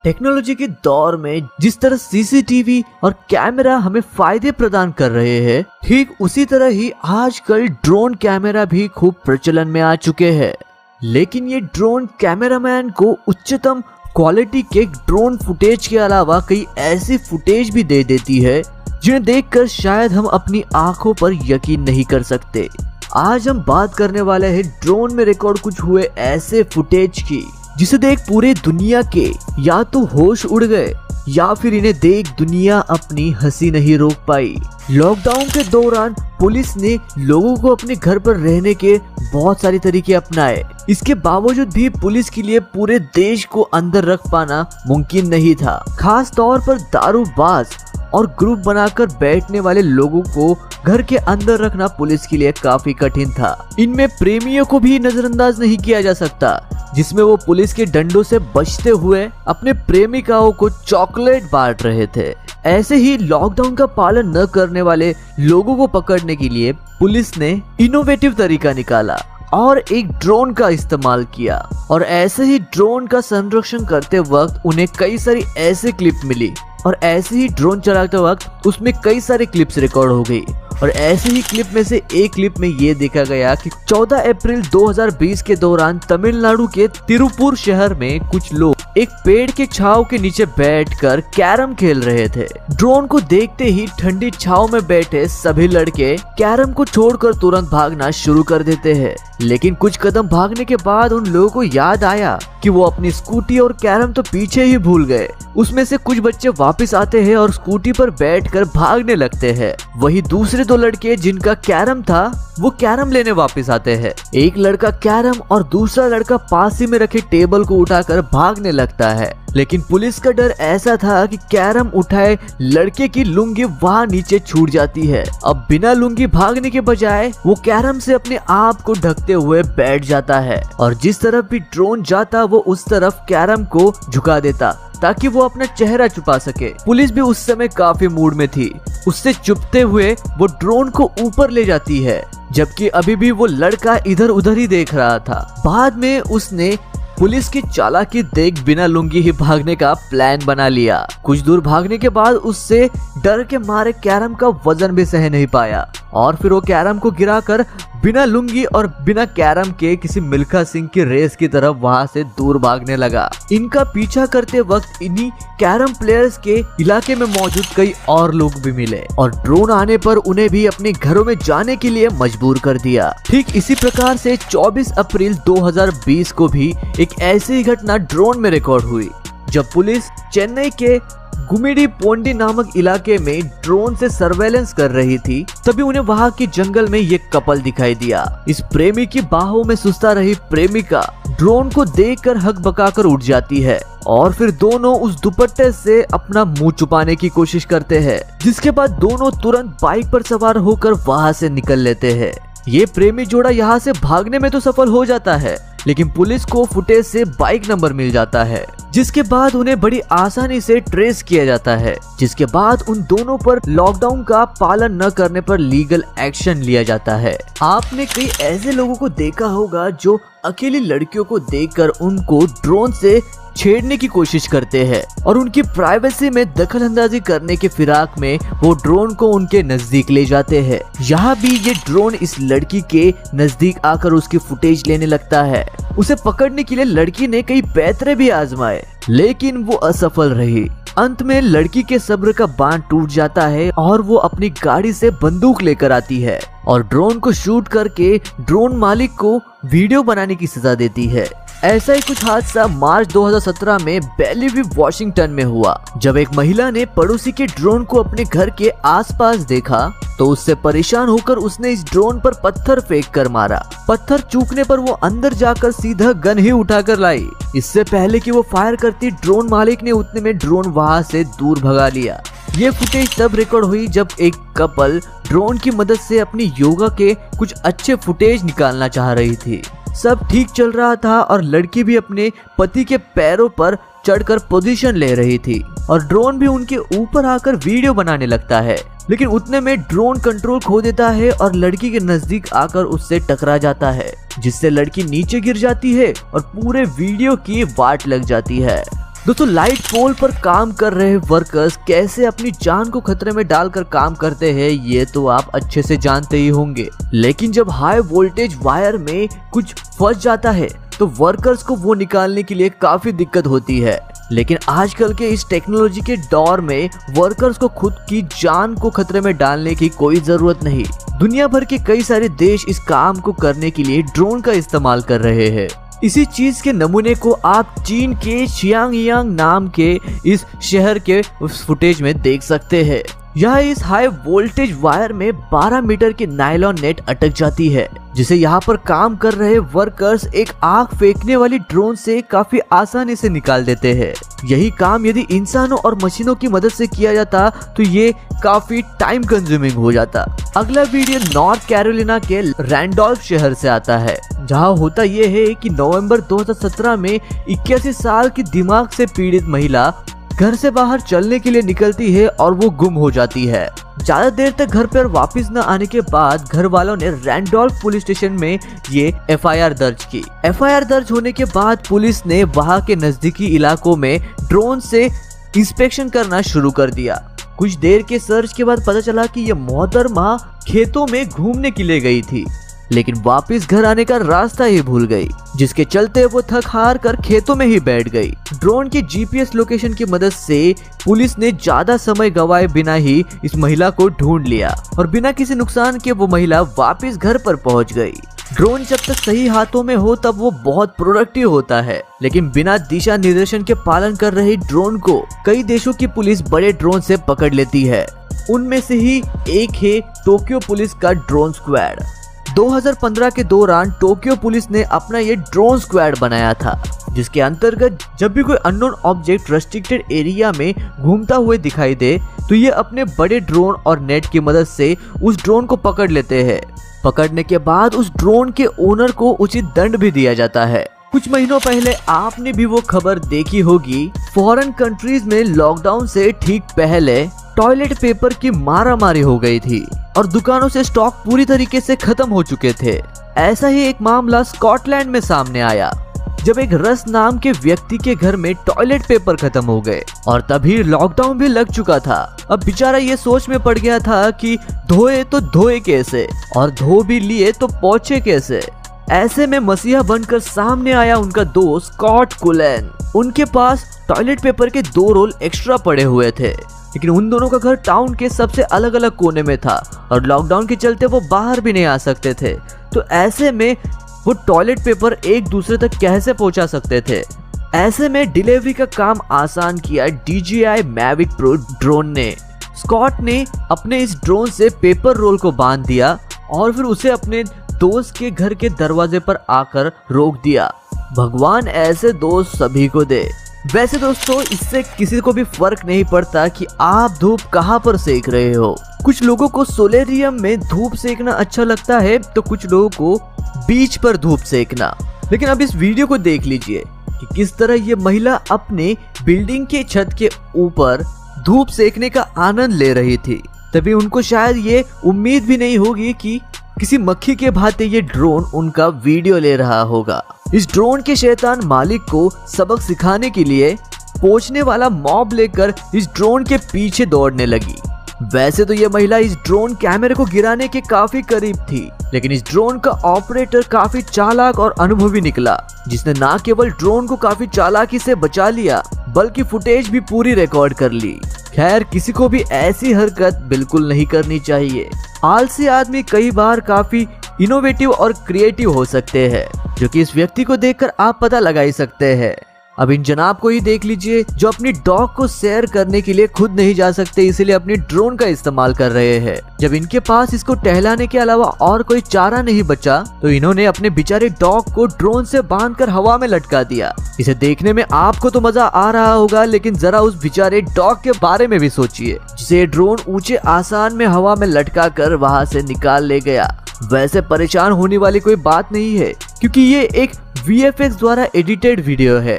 Technology के दौर में जिस तरह सीसीटीवी और कैमरा हमें फायदे प्रदान कर रहे हैं, ठीक उसी तरह ही आजकल ड्रोन कैमरा भी खूब प्रचलन में आ चुके हैं। लेकिन ये ड्रोन कैमरामैन को उच्चतम क्वालिटी के ड्रोन फुटेज के अलावा कई ऐसी फुटेज भी दे देती है जिन्हें देखकर शायद हम अपनी आंखों पर यकीन नहीं कर सकते। आज हम बात करने वाले हैं ड्रोन में रिकॉर्ड कुछ हुए ऐसे फुटेज की जिसे देख पूरे दुनिया के या तो होश उड़ गए या फिर इन्हें देख दुनिया अपनी हंसी नहीं रोक पाई। लॉकडाउन के दौरान पुलिस ने लोगों को अपने घर पर रहने के बहुत सारे तरीके अपनाए। इसके बावजूद भी पुलिस के लिए पूरे देश को अंदर रख पाना मुमकिन नहीं था। खास तौर पर दारूबाज और ग्रुप बनाकर बैठने वाले लोगों को घर के अंदर रखना पुलिस के लिए काफी कठिन था। इनमें प्रेमियों को भी नजरअंदाज नहीं किया जा सकता, जिसमें वो पुलिस के डंडों से बचते हुए अपने प्रेमिकाओं को चॉकलेट बांट रहे थे। ऐसे ही लॉकडाउन का पालन न करने वाले लोगों को पकड़ने के लिए पुलिस ने इनोवेटिव तरीका निकाला और एक ड्रोन का इस्तेमाल किया। और ऐसे ही ड्रोन का संरक्षण करते वक्त उन्हें कई सारी ऐसे क्लिप मिली और ऐसे ही ड्रोन चलाते वक्त उसमें कई सारे क्लिप्स रिकॉर्ड हो गई। और ऐसे ही क्लिप में से एक क्लिप में ये देखा गया कि 14 अप्रैल 2020 के दौरान तमिलनाडु के तिरुपुर शहर में कुछ लोग एक पेड़ के छांव के नीचे बैठकर कैरम खेल रहे थे। ड्रोन को देखते ही ठंडी छांव में बैठे सभी लड़के कैरम को छोड़कर तुरंत भागना शुरू कर देते हैं। लेकिन कुछ कदम भागने के बाद उन लोगों को याद आया कि वो अपनी स्कूटी और कैरम तो पीछे ही भूल गए। उसमें से कुछ बच्चे वापस आते हैं और स्कूटी पर बैठकर भागने लगते हैं। वही दूसरे दो लड़के जिनका कैरम था वो कैरम लेने वापस आते हैं। एक लड़का कैरम और दूसरा लड़का पास ही में रखे टेबल को उठाकर भागने लगता है। लेकिन पुलिस का डर ऐसा था कि कैरम उठाए लड़के की लुंगी वहाँ नीचे छूट जाती है। अब बिना लुंगी भागने के बजाय वो कैरम से अपने आप को ढकते हुए बैठ जाता है और जिस तरफ भी ड्रोन जाता वो उस तरफ कैरम को झुका देता ताकि वो अपना चेहरा छुपा सके। पुलिस भी उस समय काफी मूड में थी। उससे चुपते हुए वो ड्रोन को ऊपर ले जाती है, जबकि अभी भी वो लड़का इधर उधर ही देख रहा था। बाद में उसने पुलिस की चालाकी देख बिना लुंगी ही भागने का प्लान बना लिया। कुछ दूर भागने के बाद उससे डर के मारे कैरम का वजन भी सह नहीं पाया और फिर वो कैरम को गिराकर बिना लुंगी और बिना कैरम के किसी मिल्खा सिंह की रेस की तरफ वहां से दूर भागने लगा। इनका पीछा करते वक्त इन्हीं कैरम प्लेयर्स के इलाके में मौजूद कई और लोग भी मिले और ड्रोन आने पर उन्हें भी अपने घरों में जाने के लिए मजबूर कर दिया। ठीक इसी प्रकार से 24 अप्रैल 2020 को भी एक ऐसी ही घटना ड्रोन में रिकॉर्ड हुई, जब पुलिस चेन्नई के गुमिडी पोंडी नामक इलाके में ड्रोन से सर्वेलेंस कर रही थी। तभी उन्हें वहां के जंगल में ये कपल दिखाई दिया। इस प्रेमी की बाहों में सुस्ता रही प्रेमिका ड्रोन को देखकर हकबकाकर उठ जाती है और फिर दोनों उस दुपट्टे से अपना मुंह छुपाने की कोशिश करते हैं, जिसके बाद दोनों तुरंत बाइक पर सवार होकर वहां से निकल लेते हैं। ये प्रेमी जोड़ा यहाँ से भागने में तो सफल हो जाता है, लेकिन पुलिस को फुटेज से बाइक नंबर मिल जाता है, जिसके बाद उन्हें बड़ी आसानी से ट्रेस किया जाता है। जिसके बाद उन दोनों पर लॉकडाउन का पालन न करने पर लीगल एक्शन लिया जाता है। आपने कई ऐसे लोगों को देखा होगा जो अकेली लड़कियों को देखकर उनको ड्रोन से छेड़ने की कोशिश करते हैं और उनकी प्राइवेसी में दखल अंदाजी करने के फिराक में वो ड्रोन को उनके नजदीक ले जाते हैं। यहाँ भी ये ड्रोन इस लड़की के नजदीक आकर उसकी फुटेज लेने लगता है। उसे पकड़ने के लिए लड़की ने कई पैतरे भी आजमाए, लेकिन वो असफल रही। अंत में लड़की के सब्र का बांध टूट जाता है और वो अपनी गाड़ी से बंदूक लेकर आती है और ड्रोन को शूट करके ड्रोन मालिक को वीडियो बनाने की सजा देती है। ऐसा ही कुछ हादसा मार्च 2017 में बेलीव्यू वाशिंगटन में हुआ, जब एक महिला ने पड़ोसी के ड्रोन को अपने घर के आसपास देखा तो उससे परेशान होकर उसने इस ड्रोन पर पत्थर फेंक कर मारा। पत्थर चूकने पर वो अंदर जाकर सीधा गन ही उठाकर लाई। इससे पहले कि वो फायर करती, ड्रोन मालिक ने उतने में ड्रोन वहां से दूर भगा लिया। ये फुटेज तब रिकॉर्ड हुई जब एक कपल ड्रोन की मदद से अपनी योगा के कुछ अच्छे फुटेज निकालना चाह रही थी। सब ठीक चल रहा था और लड़की भी अपने पति के पैरों पर चढ़कर पोजीशन ले रही थी और ड्रोन भी उनके ऊपर आकर वीडियो बनाने लगता है। लेकिन उतने में ड्रोन कंट्रोल खो देता है और लड़की के नजदीक आकर उससे टकरा जाता है, जिससे लड़की नीचे गिर जाती है और पूरे वीडियो की वाट लग जाती है। दोस्तों लाइट पोल पर काम कर रहे वर्कर्स कैसे अपनी जान को खतरे में डालकर काम करते हैं ये तो आप अच्छे से जानते ही होंगे, लेकिन जब हाई वोल्टेज वायर में कुछ फंस जाता है तो वर्कर्स को वो निकालने के लिए काफी दिक्कत होती है। लेकिन आजकल के इस टेक्नोलॉजी के दौर में वर्कर्स को खुद की जान को खतरे में डालने की कोई जरूरत नहीं। दुनिया भर के कई सारे देश इस काम को करने के लिए ड्रोन का इस्तेमाल कर रहे हैं। इसी चीज के नमूने को आप चीन के शियांग नाम के इस शहर के उस फुटेज में देख सकते हैं। यह इस हाई वोल्टेज वायर में 12 मीटर की नायलॉन नेट अटक जाती है, जिसे यहाँ पर काम कर रहे वर्कर्स एक आग फेंकने वाली ड्रोन से काफी आसानी से निकाल देते हैं। यही काम यदि इंसानों और मशीनों की मदद से किया जाता तो ये काफी टाइम कंज्यूमिंग हो जाता। अगला वीडियो नॉर्थ कैरोलिना के रैंडोल्फ शहर से आता है, जहाँ होता ये है कि नवंबर 2017 में 81 साल की दिमाग से पीड़ित महिला घर से बाहर चलने के लिए निकलती है और वो गुम हो जाती है। ज्यादा देर तक घर पर वापस न आने के बाद घर वालों ने रैंडोल्फ पुलिस स्टेशन में ये एफआईआर दर्ज की। एफआईआर दर्ज होने के बाद पुलिस ने वहां के नजदीकी इलाकों में ड्रोन से इंस्पेक्शन करना शुरू कर दिया। कुछ देर के सर्च के बाद पता चला कि ये मोहतरमा खेतों में घूमने के लिए गई थी, लेकिन वापस घर आने का रास्ता ही भूल गई, जिसके चलते वो थक हार कर खेतों में ही बैठ गई। ड्रोन की जीपीएस लोकेशन की मदद से पुलिस ने ज्यादा समय गवाए बिना ही इस महिला को ढूंढ लिया और बिना किसी नुकसान के वो महिला वापस घर पर पहुंच गई। ड्रोन जब तक सही हाथों में हो तब वो बहुत प्रोडक्टिव होता है, लेकिन बिना दिशा निर्देशन के पालन कर रहे ड्रोन को कई देशों की पुलिस बड़े ड्रोन से पकड़ लेती है। उनमें से ही एक है टोक्यो पुलिस का ड्रोन स्क्वाड। 2015 के दौरान टोक्यो पुलिस ने अपना ये ड्रोन स्क्वाड बनाया था, जिसके अंतर्गत जब भी कोई अननोन ऑब्जेक्ट रेस्ट्रिक्टेड एरिया में घूमता हुए दिखाई दे तो ये अपने बड़े ड्रोन और नेट की मदद से उस ड्रोन को पकड़ लेते हैं। पकड़ने के बाद उस ड्रोन के ओनर को उचित दंड भी दिया जाता है। कुछ महीनों पहले आपने भी वो खबर देखी होगी, फॉरेन कंट्रीज में लॉकडाउन से ठीक पहले टॉयलेट पेपर की मारामारी हो गई थी और दुकानों से स्टॉक पूरी तरीके से खत्म हो चुके थे। ऐसा ही एक मामला स्कॉटलैंड में सामने आया, जब एक रस नाम के व्यक्ति के घर में टॉयलेट पेपर खत्म हो गए और तभी लॉकडाउन भी लग चुका था। अब बेचारा ये सोच में पड़ गया था कि धोए तो धोए कैसे और धो भी लिए तो पोंछे कैसे। ऐसे में मसीहा बनकर सामने आया उनका दोस्त स्कॉट कुलन। उनके पास टॉयलेट पेपर के 2 रोल एक्स्ट्रा पड़े हुए थे, लेकिन उन दोनों का घर टाउन के सबसे अलग अलग कोने में था और लॉकडाउन के चलते वो बाहर भी नहीं आ सकते थे। तो ऐसे में वो टॉयलेट पेपर एक दूसरे तक कैसे पहुंचा सकते थे। ऐसे में डिलीवरी का काम आसान किया DJI Mavic Pro ड्रोन ने। स्कॉट ने अपने इस ड्रोन से पेपर रोल को बांध दिया और फिर उसे अपने दोस्त के घर के दरवाजे पर आकर रोक दिया। भगवान ऐसे दोस्त सभी को दे। वैसे दोस्तों, इससे किसी को भी फर्क नहीं पड़ता कि आप धूप कहाँ पर सेक रहे हो। कुछ लोगों को सोलेरियम में धूप सेकना अच्छा लगता है तो कुछ लोगों को बीच पर धूप सेकना। लेकिन अब इस वीडियो को देख लीजिए कि किस तरह ये महिला अपने बिल्डिंग के छत के ऊपर धूप सेकने का आनंद ले रही थी। तभी उनको शायद ये उम्मीद भी नहीं होगी कि किसी मक्खी के भांति ये ड्रोन उनका वीडियो ले रहा होगा। इस ड्रोन के शैतान मालिक को सबक सिखाने के लिए पहुंचने वाला मॉब लेकर इस ड्रोन के पीछे दौड़ने लगी। वैसे तो ये महिला इस ड्रोन कैमरे को गिराने के काफी करीब थी, लेकिन इस ड्रोन का ऑपरेटर काफी चालाक और अनुभवी निकला, जिसने न केवल ड्रोन को काफी चालाकी से बचा लिया बल्कि फुटेज भी पूरी रिकॉर्ड कर ली। खैर, किसी को भी ऐसी हरकत बिल्कुल नहीं करनी चाहिए। आलसी आदमी कई बार काफी इनोवेटिव और क्रिएटिव हो सकते हैं, जो कि इस व्यक्ति को देखकर आप पता लगा ही सकते हैं। अब इन जनाब को ही देख लीजिए, जो अपनी डॉग को सैर करने के लिए खुद नहीं जा सकते, इसीलिए अपनी ड्रोन का इस्तेमाल कर रहे हैं। जब इनके पास इसको टहलाने के अलावा और कोई चारा नहीं बचा तो इन्होंने अपने बेचारे डॉग को ड्रोन से बांधकर हवा में लटका दिया। इसे देखने में आपको तो मजा आ रहा होगा, लेकिन जरा उस बेचारे डॉग के बारे में भी सोचिए, जिसे ड्रोन ऊंचे आसमान में हवा में लटका कर वहां से निकाल ले गया। वैसे परेशान होने वाली कोई बात नहीं है, क्योंकि ये एक VFX द्वारा एडिटेड वीडियो है।